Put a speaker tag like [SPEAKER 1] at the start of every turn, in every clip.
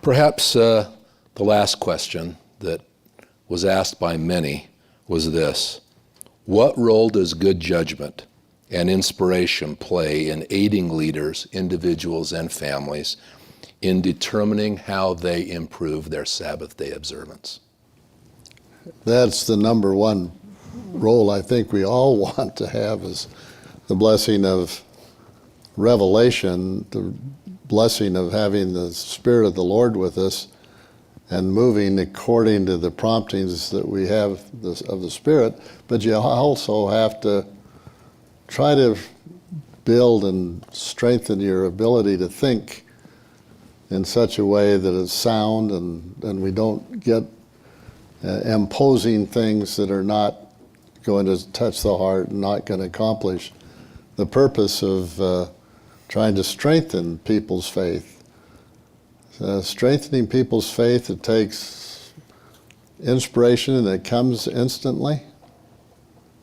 [SPEAKER 1] Perhaps the last question that was asked by many was this: what role does good judgment and inspiration play in aiding leaders, individuals, and families in determining how they improve their Sabbath day observance?
[SPEAKER 2] That's the number one role I think we all want to have, is the blessing of revelation, the blessing of having the Spirit of the Lord with us and moving according to the promptings that we have of the Spirit. But you also have to try to build and strengthen your ability to think in such a way that is sound, and we don't get imposing things that are not going to touch the heart and not going to accomplish the purpose of trying to strengthen people's faith. Strengthening people's faith, it takes inspiration, and it comes instantly.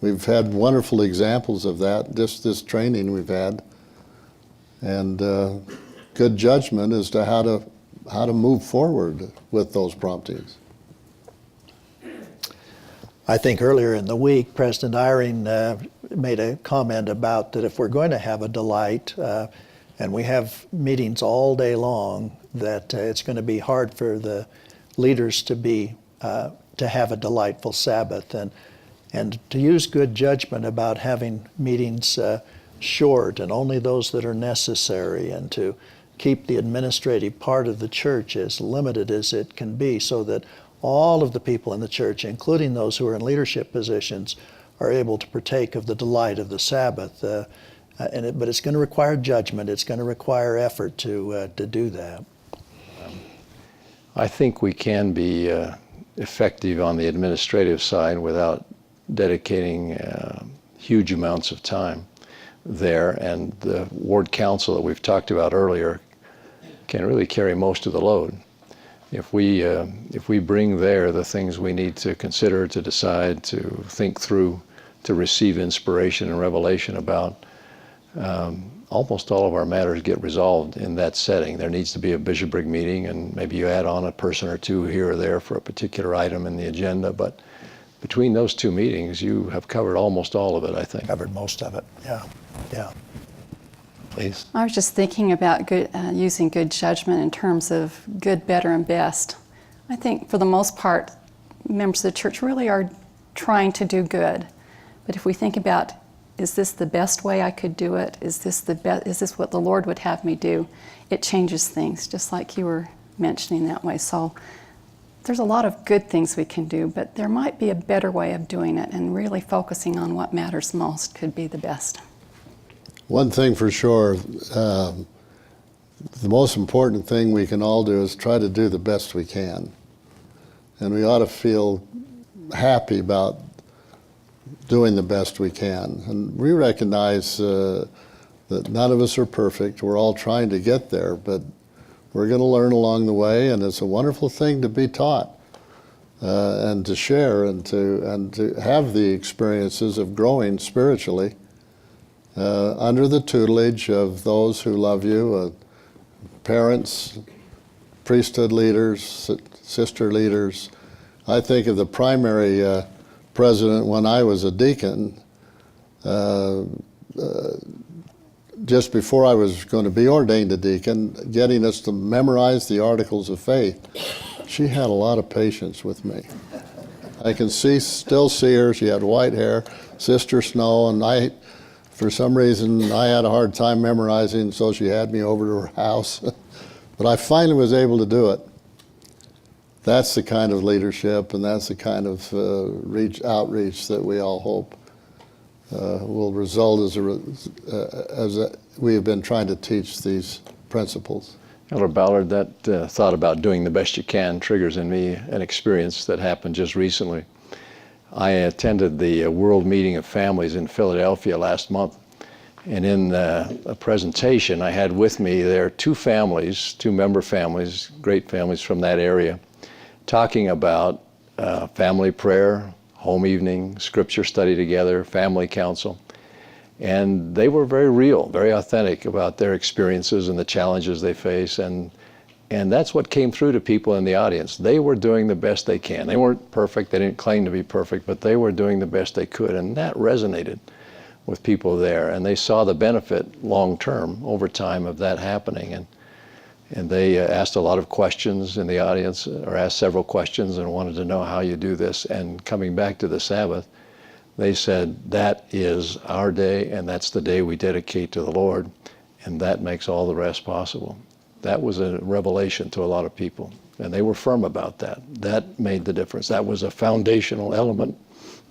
[SPEAKER 2] We've had wonderful examples of that, just this training we've had. And good judgment as to how to move forward with those promptings.
[SPEAKER 3] I think earlier in the week, President Eyring made a comment about that if we're going to have a delight, and we have meetings all day long, that it's going to be hard for the leaders to have a delightful Sabbath, and to use good judgment about having meetings short and only those that are necessary, and to keep the administrative part of the church as limited as it can be, so that all of the people in the church, including those who are in leadership positions, are able to partake of the delight of the Sabbath. But it's going to require judgment. It's going to require effort to do that.
[SPEAKER 4] I think we can be effective on the administrative side without dedicating huge amounts of time there. And the ward council that we've talked about earlier can really carry most of the load. If we bring there the things we need to consider, to decide, to think through, to receive inspiration and revelation about, almost all of our matters get resolved in that setting. There needs to be a bishopric meeting, and maybe you add on a person or two here or there for a particular item in the agenda, but between those two meetings, you have covered almost all of it, I think.
[SPEAKER 3] Covered most of it, yeah. Please.
[SPEAKER 5] I was just thinking about using good judgment in terms of good, better, and best. I think for the most part, members of the church really are trying to do good. But if we think about, is this the best way I could do it? Is this what the Lord would have me do? It changes things, just like you were mentioning that way. So there's a lot of good things we can do, but there might be a better way of doing it, and really focusing on what matters most could be the best.
[SPEAKER 2] One thing for sure, the most important thing we can all do is try to do the best we can. And we ought to feel happy about doing the best we can. And we recognize that none of us are perfect. We're all trying to get there, but we're going to learn along the way, and it's a wonderful thing to be taught and to share and to have the experiences of growing spiritually under the tutelage of those who love you, parents, priesthood leaders, sister leaders. I think of the primary president when I was a deacon, just before I was going to be ordained a deacon, getting us to memorize the Articles of Faith. She had a lot of patience with me. I can still see her. She had white hair, Sister Snow, and for some reason, I had a hard time memorizing, so she had me over to her house. But I finally was able to do it. That's the kind of leadership, and that's the kind of outreach that we all hope will result as we have been trying to teach these principles.
[SPEAKER 4] Elder Ballard, that thought about doing the best you can triggers in me an experience that happened just recently. I attended the World Meeting of Families in Philadelphia last month, and in a presentation I had with me there two member families, great families from that area, talking about family prayer, home evening, scripture study together, family council. And they were very real, very authentic about their experiences and the challenges they face. And And that's what came through to people in the audience. They were doing the best they can. They weren't perfect. They didn't claim to be perfect, but they were doing the best they could. And that resonated with people there. And they saw the benefit long term over time of that happening. And they asked a lot of questions in the audience, or asked several questions and wanted to know how you do this. And coming back to the Sabbath, they said, that is our day, and that's the day we dedicate to the Lord, and that makes all the rest possible. That was a revelation to a lot of people, and they were firm about that. That made the difference. That was a foundational element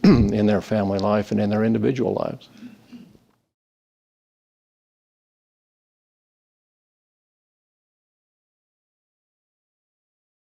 [SPEAKER 4] in their family life and in their individual lives.